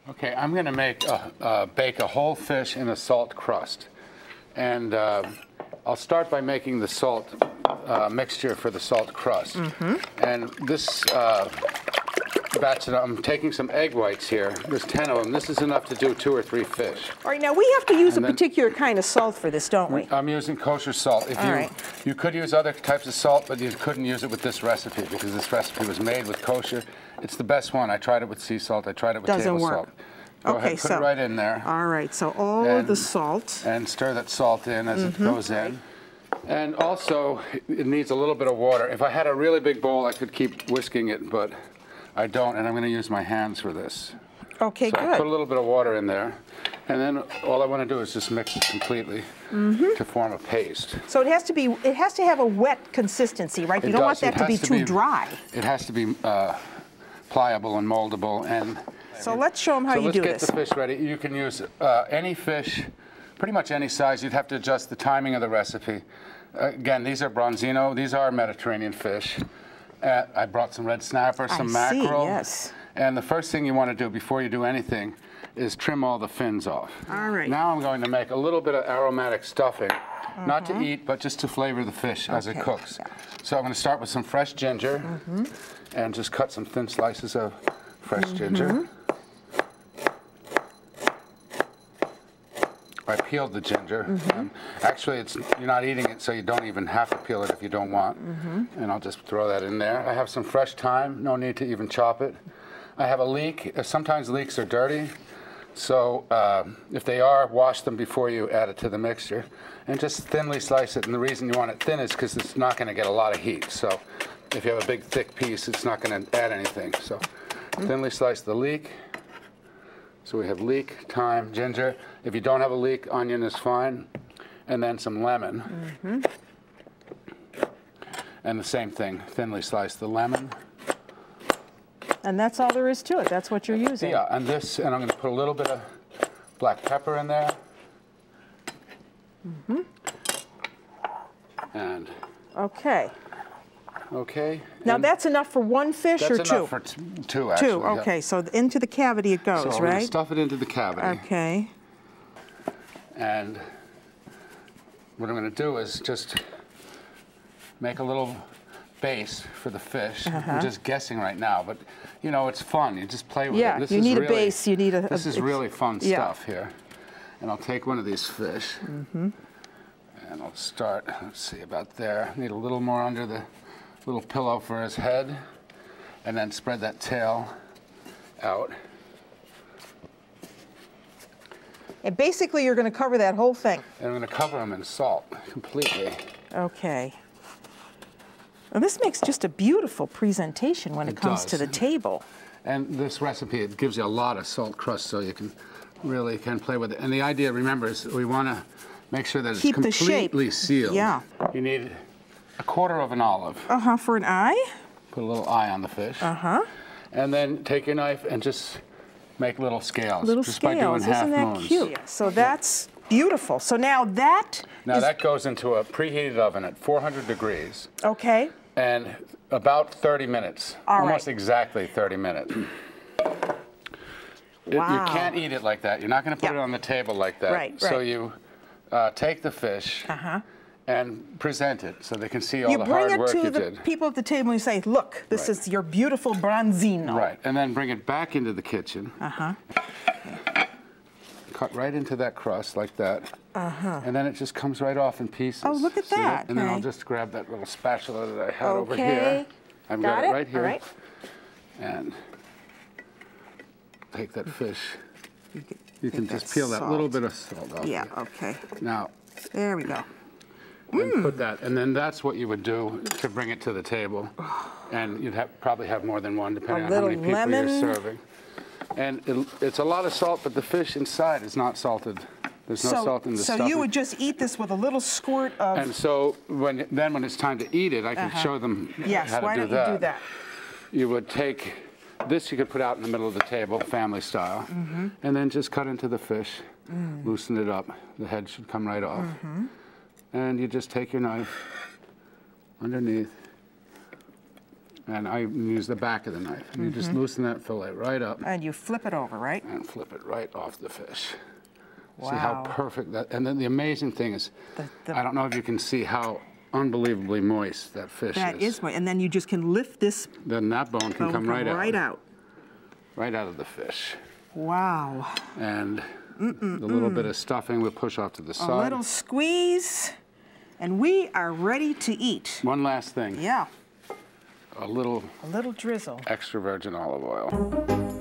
Okay, I'm going to bake a whole fish in a salt crust. And I'll start by making the salt mixture for the salt crust. And this batch, I'm taking some egg whites here. There's 10 of them. This is enough to do 2 or 3 fish. All right, now we have to use a particular kind of salt for this, don't we? I'm using kosher salt. You could use other types of salt, but you couldn't use it with this recipe because this recipe was made with kosher. It's the best one. I tried it with sea salt. I tried it with table salt. Go ahead, put it right in there. All right, so all of the salt. And stir that salt in as it goes in. And also, it needs a little bit of water. If I had a really big bowl, I could keep whisking it, but I don't, and I'm going to use my hands for this. Okay, so good. I put a little bit of water in there, and then all I want to do is just mix it completely to form a paste. So it has to have a wet consistency, right? You don't want that to be too dry. It has to be pliable and moldable. And so let's show them how you do this. So let's get the fish ready. You can use any fish, pretty much any size. You'd have to adjust the timing of the recipe. Again, these are bronzino. These are Mediterranean fish. I brought some red snapper, some mackerel. Yes. And the first thing you want to do before you do anything is trim all the fins off. All right. Now I'm going to make a little bit of aromatic stuffing, not to eat, but just to flavor the fish as it cooks. Yeah. So I'm going to start with some fresh ginger and just cut some thin slices of fresh ginger. I peeled the ginger. Actually, you're not eating it, so you don't even have to peel it if you don't want. And I'll just throw that in there. I have some fresh thyme. No need to even chop it. I have a leek. Sometimes leeks are dirty, so if they are, wash them before you add it to the mixture. And just thinly slice it. And the reason you want it thin is because it's not going to get a lot of heat. So if you have a big, thick piece, it's not going to add anything. So thinly slice the leek. So we have leek, thyme, ginger. If you don't have a leek, onion is fine. And then some lemon. And the same thing, thinly slice the lemon. And that's all there is to it. That's what you're using. Yeah, and I'm going to put a little bit of black pepper in there. And okay. Okay. Now that's enough for one fish or two? That's enough for two, actually. Two, okay. So into the cavity it goes, so right? So we're going to stuff it into the cavity. Okay. And what I'm going to do is just make a little base for the fish. I'm just guessing right now, but you know, it's fun. You just play with it. Yeah, you need a base. You need a. This is really fun stuff here. And I'll take one of these fish. And I'll start, let's see, about there. Need a little more under the little pillow for his head, and then spread that tail out. And basically you're going to cover that whole thing. And I'm going to cover them in salt completely. Okay. Well, this makes just a beautiful presentation when it comes to the table. And this recipe, it gives you a lot of salt crust, so you can really play with it. And the idea, remember, is we want to make sure that it's completely sealed. Yeah. You need a quarter of an olive. For an eye? Put a little eye on the fish. And then take your knife and just make little scales. Just by doing half moons. Isn't that cute? So that's beautiful. So now that that goes into a preheated oven at 400 degrees. Okay. And about 30 minutes. Almost exactly 30 minutes. You can't eat it like that. You're not going to put it on the table like that. Right. So you take the fish and present it so they can see all the hard work you did. You bring it to the people at the table and you say, look, this is your beautiful bronzino. Right, and then bring it back into the kitchen. Cut right into that crust like that. And then it just comes right off in pieces. Oh, look at that. And then I'll just grab that little spatula that I had over here. I've got it right here. All right. And take that fish. You can just peel that little bit of salt off. Yeah, okay. Now, there we go. And put that, and then that's what you would do to bring it to the table. And you'd probably have more than one, depending on how many people you're serving. And it's a lot of salt, but the fish inside is not salted. There's no salt in the stuffing. So you would just eat this with a little squirt of... And so when it's time to eat it, I can show them how to do that. Yes, why don't you do that? You would take this, you could put out in the middle of the table, family style, and then just cut into the fish, loosen it up. The head should come right off. And you just take your knife underneath, And I use the back of the knife. And you just loosen that fillet right up. And you flip it over, right? And flip it right off the fish. Wow. See how perfect that, and then the amazing thing is, I don't know if you can see how unbelievably moist that fish is. That is moist, and then you just can lift this. Then that bone can come right out. Right out. Right out of the fish. Wow. And the little bit of stuffing we'll push off to the side. A little squeeze, and we are ready to eat. One last thing. Yeah. A little drizzle. Extra virgin olive oil.